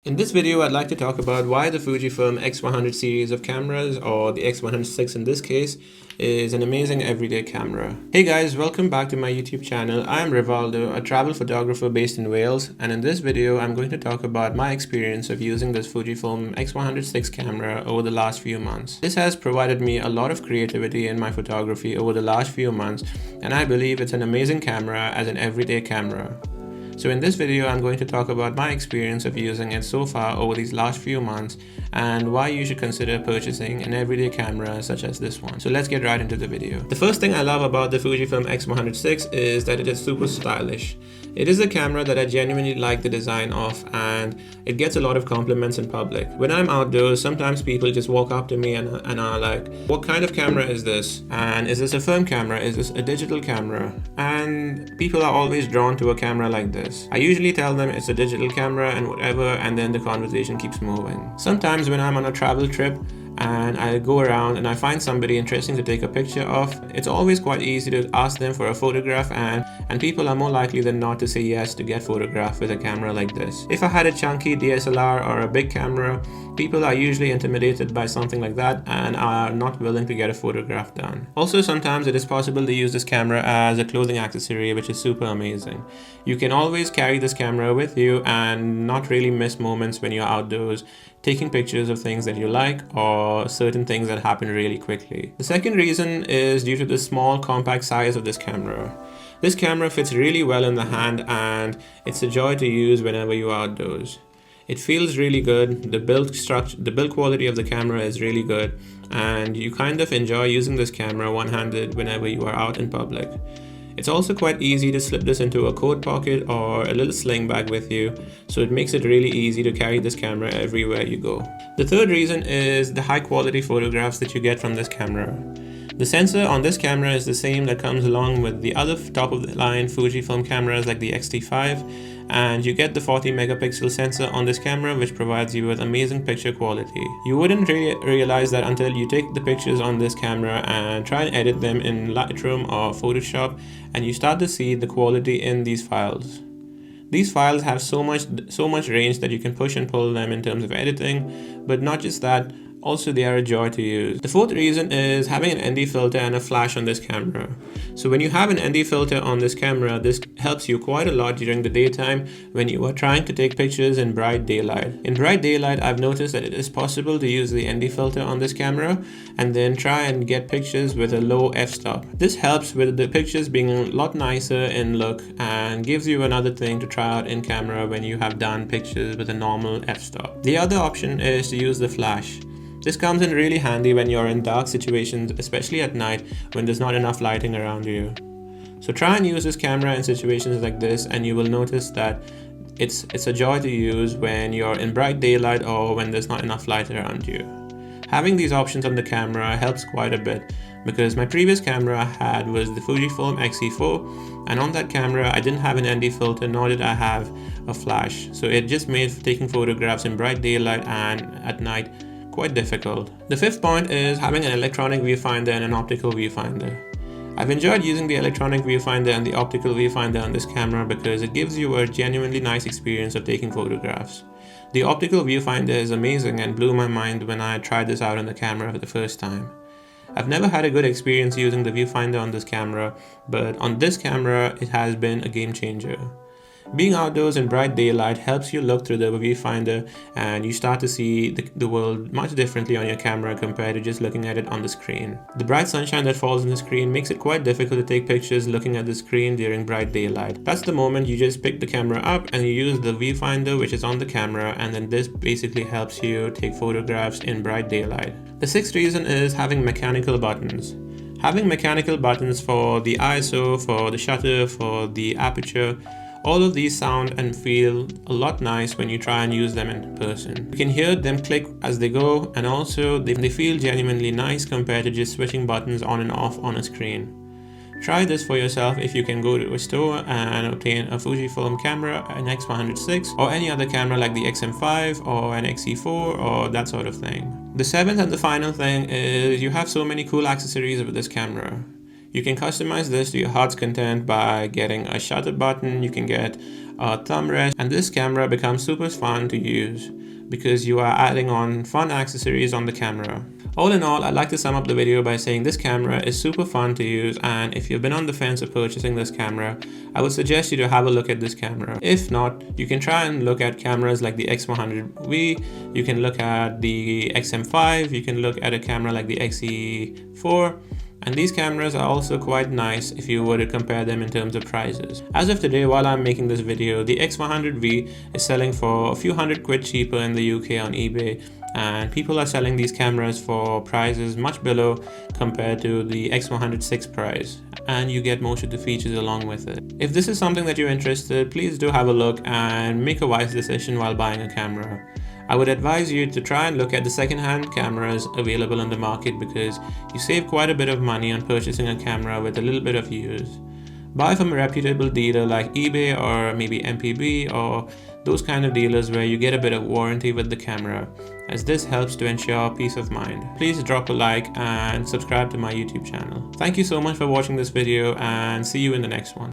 In this video, I'd like to talk about why the Fujifilm X100 series of cameras, or the X106 in this case, is an amazing everyday camera. Hey guys, welcome back to my YouTube channel. I am Rivaldo, a travel photographer based in Wales, and in this video, I'm going to talk about my experience of using this Fujifilm X106 camera over the last few months. This has provided me a lot of creativity in my photography over the last few months, and I believe it's an amazing camera as an everyday camera. So in this video, I'm going to talk about my experience of using it so far over these last few months and why you should consider purchasing an everyday camera such as this one. So let's get right into the video. The first thing I love about the Fujifilm X106 is that it is super stylish. It is a camera that I genuinely like the design of, and it gets a lot of compliments in public. When I'm outdoors, sometimes people just walk up to me and are like, what kind of camera is this? And is this a film camera? Is this a digital camera? And people are always drawn to a camera like this. I usually tell them it's a digital camera and whatever, and then the conversation keeps moving. Sometimes when I'm on a travel trip and I go around and I find somebody interesting to take a picture of, it's always quite easy to ask them for a photograph, and people are more likely than not to say yes to get photographed with a camera like this. If I had a chunky DSLR or a big camera, people are usually intimidated by something like that and are not willing to get a photograph done. Also, sometimes it is possible to use this camera as a clothing accessory, which is super amazing. You can always carry this camera with you and not really miss moments when you're outdoors taking pictures of things that you like or certain things that happen really quickly. The second reason is due to the small compact size of this camera. This camera fits really well in the hand and it's a joy to use whenever you're outdoors. It feels really good, the build quality of the camera is really good, and you kind of enjoy using this camera one-handed whenever you are out in public. It's also quite easy to slip this into a coat pocket or a little sling bag with you, so it makes it really easy to carry this camera everywhere you go. The third reason is the high quality photographs that you get from this camera. The sensor on this camera is the same that comes along with the other top of the line Fujifilm cameras like the X-T5, and you get the 40 megapixel sensor on this camera, which provides you with amazing picture quality. You wouldn't really realize that until you take the pictures on this camera and try and edit them in Lightroom or Photoshop, and you start to see the quality in these files. These files have so much range that you can push and pull them in terms of editing, but not just that, also they are a joy to use. The fourth reason is having an ND filter and a flash on this camera. So when you have an ND filter on this camera, this helps you quite a lot during the daytime when you are trying to take pictures in bright daylight. In bright daylight, I've noticed that it is possible to use the ND filter on this camera and then try and get pictures with a low f-stop. This helps with the pictures being a lot nicer in look and gives you another thing to try out in camera when you have done pictures with a normal f-stop. The other option is to use the flash. This comes in really handy when you're in dark situations, especially at night when there's not enough lighting around you. So try and use this camera in situations like this, and you will notice that it's a joy to use when you're in bright daylight or when there's not enough light around you. Having these options on the camera helps quite a bit, because my previous camera I had was the Fujifilm X-E4, and on that camera I didn't have an ND filter, nor did I have a flash, so it just made taking photographs in bright daylight and at night quite difficult. The fifth point is having an electronic viewfinder and an optical viewfinder. I've enjoyed using the electronic viewfinder and the optical viewfinder on this camera because it gives you a genuinely nice experience of taking photographs. The optical viewfinder is amazing and blew my mind when I tried this out on the camera for the first time. I've never had a good experience using the viewfinder on this camera, but on this camera it has been a game changer. Being outdoors in bright daylight helps you look through the viewfinder and you start to see the world much differently on your camera compared to just looking at it on the screen. The bright sunshine that falls on the screen makes it quite difficult to take pictures looking at the screen during bright daylight. That's the moment you just pick the camera up and you use the viewfinder which is on the camera, and then this basically helps you take photographs in bright daylight. The sixth reason is having mechanical buttons. Having mechanical buttons for the ISO, for the shutter, for the aperture, all of these sound and feel a lot nice when you try and use them in person. You can hear them click as they go, and also they feel genuinely nice compared to just switching buttons on and off on a screen. Try this for yourself if you can go to a store and obtain a Fujifilm camera, an X106, or any other camera like the XM5 or an XE4 or that sort of thing. The seventh and the final thing is you have so many cool accessories with this camera. You can customize this to your heart's content by getting a shutter button. You can get thumb rest, and this camera becomes super fun to use because you are adding on fun accessories on the camera. All in all, I'd like to sum up the video by saying this camera is super fun to use, and if you've been on the fence of purchasing this camera, I would suggest you to have a look at this camera. If not, you can try and look at cameras like the X100V, you can look at the XM5, you can look at a camera like the XE4, and these cameras are also quite nice if you were to compare them in terms of prices. As of today, while I'm making this video, the X100V is selling for a few £100 cheaper in the UK on eBay, and people are selling these cameras for prices much below compared to the X106 price, and you get most of the features along with it. If this is something that you're interested, please do have a look and make a wise decision while buying a camera. I would advise you to try and look at the second-hand cameras available in the market because you save quite a bit of money on purchasing a camera with a little bit of use. Buy from a reputable dealer like eBay or maybe MPB or those kind of dealers where you get a bit of warranty with the camera, as this helps to ensure peace of mind. Please drop a like and subscribe to my YouTube channel. Thank you so much for watching this video, and see you in the next one.